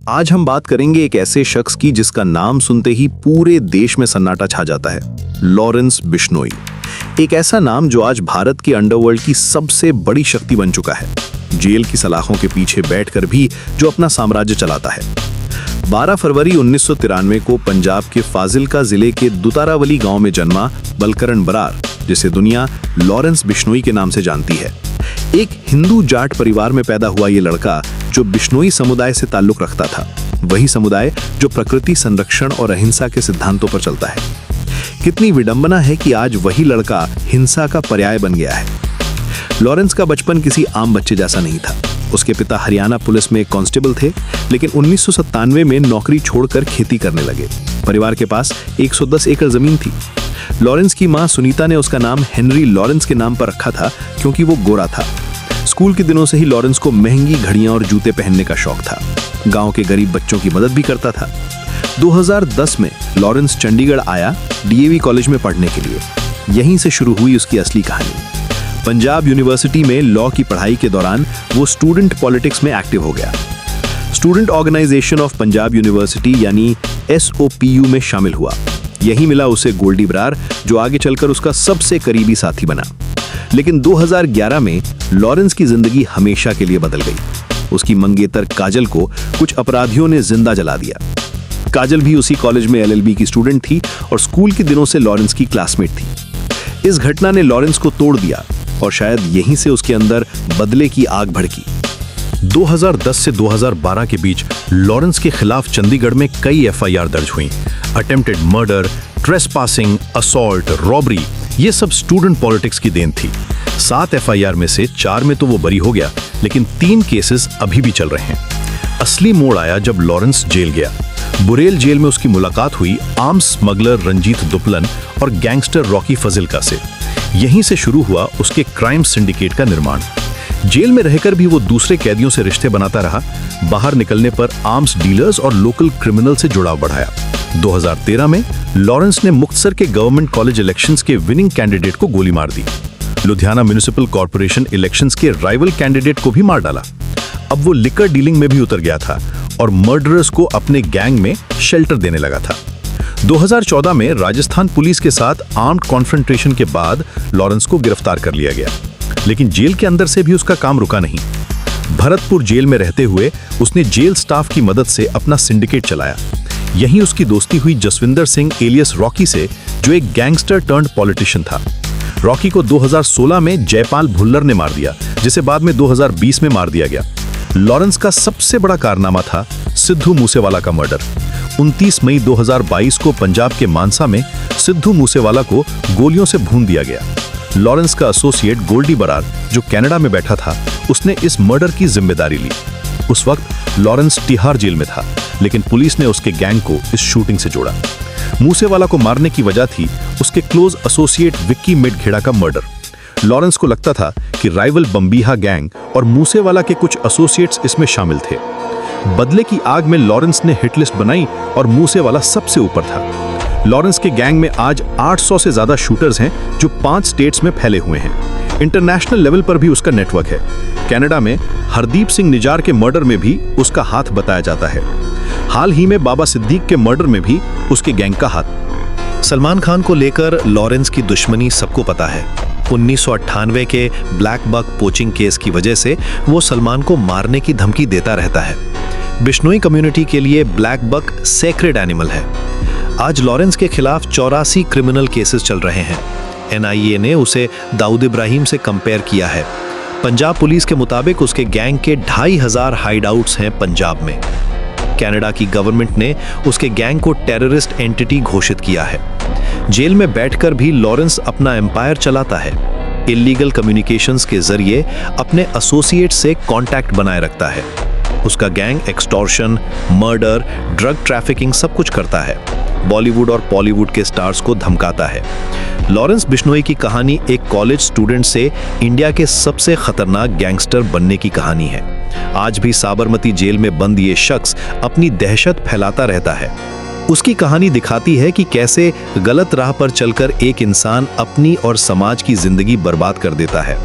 आज हम बात करेंगे एक ऐसे शख्स की जिसका नाम सुनते ही पूरे देश में सन्नाटा छा जाता है, लॉरेंस बिश्नोई। एक ऐसा नाम जो आज भारत के अंडरवर्ल्ड की सबसे बड़ी शक्ति बन चुका है, जेल की सलाखों के पीछे बैठकर भी जो अपना साम्राज्य चलाता है। 12 फरवरी 1993 को पंजाब के फाजिल्का जिले के दुतारावली गांव में जन्मा बलकरण बरार, जिसे दुनिया लॉरेंस बिश्नोई के नाम से जानती है। एक हिंदू जाट परिवार में पैदा हुआ ये लड़का जो बिश्नोई समुदाय से ताल्लुक रखता था, वही समुदाय जो प्रकृति संरक्षण और अहिंसा के सिद्धांतों पर चलता है। कितनी विडंबना है कि आज वही लड़का हिंसा का पर्याय बन गया है। लॉरेंस का बचपन किसी आम बच्चे जैसा नहीं था। उसके पिता हरियाणा पुलिस में एक कांस्टेबल थे, लेकिन 1997 में नौकरी छोड़कर खेती करने लगे। परिवार के पास 110 एकड़ जमीन थी। लॉरेंस की मां सुनीता ने उसका नाम हेनरी लॉरेंस के नाम पर रखा था क्योंकि वो गोरा था। स्कूल के दिनों से ही लॉरेंस को महंगी घड़ियां और जूते पहनने का शौक था। गांव के गरीब बच्चों की मदद भी करता था। 2010 में लॉरेंस चंडीगढ़ आया डीएवी कॉलेज में पढ़ने के लिए। यहीं से शुरू हुई उसकी असली कहानी। पंजाब यूनिवर्सिटी में लॉ की पढ़ाई के दौरान वो स्टूडेंट पॉलिटिक्स में एक्टिव हो गया। Student organisation of Punjab university यानी SOPU में शामिल हुआ। यही मिला उसे गोल्डी बरार, जो आगे चलकर उसका सबसे करीबी साथी बना। लेकिन 2011 में लॉरेंस की जिंदगी हमेशा के लिए बदल गई। उसकी मंगेतर काजल को कुछ अपराधियों ने जिंदा जला दिया। काजल भी उसी कॉलेज में LLB की स्टूडेंट थी और स्कूल के दिनों से लॉरेंस की क्लासमेट थी। इस घटना ने लॉरेंस को तोड़ दिया और शायद यहीं से उसके अंदर बदले की आग भड़की। 2010 से 2012 के बीच लॉरेंस के खिलाफ चंडीगढ़ में कई FIR दर्ज हुई। Attempted murder, trespassing, assault, robbery, ये सब स्टूडेंट पॉलिटिक्स की देन थी। 7 FIR में से 4 में तो वो बरी हो गया, लेकिन 3 केसेस अभी भी चल रहे हैं। असली मोड़ आया जब लॉरेंस जेल गया। बुरेल जेल में उसकी मुलाकात हुई आर्म्स स्मगलर रंजीत दुपलन और गैंगस्टर रॉकी फजिल्का से। यहीं से शुरू हुआ उसके क्राइम सिंडिकेट का निर्माण। जेल में रहकर भी वो दूसरे कैदियों से रिश्ते बनाता रहा। बाहर निकलने पर आर्म्स डीलर्स और लोकल क्रिमिनल से जुड़ाव बढ़ाया। 2013 में लॉरेंस ने मुक्तसर के गवर्नमेंट कॉलेज इलेक्शंस के विनिंग कैंडिडेट को गोली मार दी। लुधियाना म्युनिसिपल कॉर्पोरेशन इलेक्शंस के राइवल कैंडिडेट को भी मार डाला। अब वो लिकर डीलिंग में भी उतर गया था और मर्डरर्स को अपने गैंग में शेल्टर देने लगा था। 2014 में राजस्थान पुलिस के साथ आर्म्ड कॉन्फ्रंटेशन के बाद लॉरेंस को गिरफ्तार कर लिया गया, लेकिन जेल के अंदर से भी उसका काम रुका नहीं। भरतपुर जेल में रहते हुए उसने जेल स्टाफ की मदद से अपना सिंडिकेट चलाया। यहीं उसकी दोस्ती हुई जसविंदर सिंह एलियस रॉकी से, जो एक गैंगस्टर टर्न्ड पॉलिटिशियन था। रॉकी को 2016 में जयपाल भुल्लर ने मार दिया, जिसे बाद में 2020 में मार दिया गया। लॉरेंस का सबसे बड़ा कारनामा था सिद्धू मूसेवाला का मर्डर। 29 मई 2022 को पंजाब के मानसा में सिद्धू मूसेवाला को गोलियों से भून दिया गया। लॉरेंस का एसोसिएट गोल्डी बरार, जो कनाडा में बैठा था, उसने इस मर्डर की जिम्मेदारी ली। उस वक्त लॉरेंस तिहाड़ जेल में था, लेकिन पुलिस ने उसके गैंग को इस शूटिंग से जोड़ा। मूसेवाला को मारने की वजह थी उसके क्लोज एसोसिएट विक्की मिडखेड़ा का मर्डर। लॉरेंस को लगता था कि राइवल बम्बीहा गैंग और मूसेवाला के कुछ एसोसिएट्स इसमें शामिल थे। बदले की आग में लॉरेंस ने हिट लिस्ट बनाई और मूसेवाला सबसे ऊपर था। लॉरेंस के गैंग में आज 800 से ज्यादा शूटर्स हैं, जो 5 स्टेट्स में फैले हुए हैं। इंटरनेशनल लेवल पर भी उसका नेटवर्क है। कनाडा में हरदीप सिंह निजार के मर्डर में भी उसका हाथ बताया जाता है। हाल ही में बाबा सिद्दीक के मर्डर में भी उसके गैंग का हाथ। सलमान खान को लेकर लॉरेंस की दुश्मनी सबको पता है। 1998 के ब्लैक बक पोचिंग केस की वजह से वो सलमान को मारने की धमकी देता रहता है। बिश्नोई कम्युनिटी के लिए ब्लैक बक सेक्रेड एनिमल है। आज लॉरेंस के खिलाफ 84 क्रिमिनल केसेस चल रहे हैं। NIA ने उसे दाऊद इब्राहिम से कंपेयर किया है। पंजाब पुलिस के मुताबिक उसके गैंग के 2500 हाइडआउट्स हैं पंजाब में। कनाडा की गवर्नमेंट ने उसके गैंग को टेररिस्ट एंटिटी घोषित किया है। जेल में बैठकर भी लॉरेंस अपना एम्पायर चलाता है। इल्लीगल कम्युनिकेशंस के जरिए अपने एसोसिएट से कांटेक्ट बनाए रखता है। उसका gang extortion, murder, drug trafficking सब कुछ करता है। बॉलीवुड और बॉलीवुड के स्टार्स को धमकाता है। लॉरेंस बिश्नोई की कहानी एक कॉलेज स्टूडेंट से इंडिया के सबसे खतरनाक गैंगस्टर बनने की कहानी है। आज भी साबरमती जेल में बंद ये शख्स अपनी दहशत फैलाता रहता है। उसकी कहानी दिखाती है कि कैसे गलत राह पर चलकर एक इंसान अपनी और समाज की जिंदगी बर्बाद कर देता है।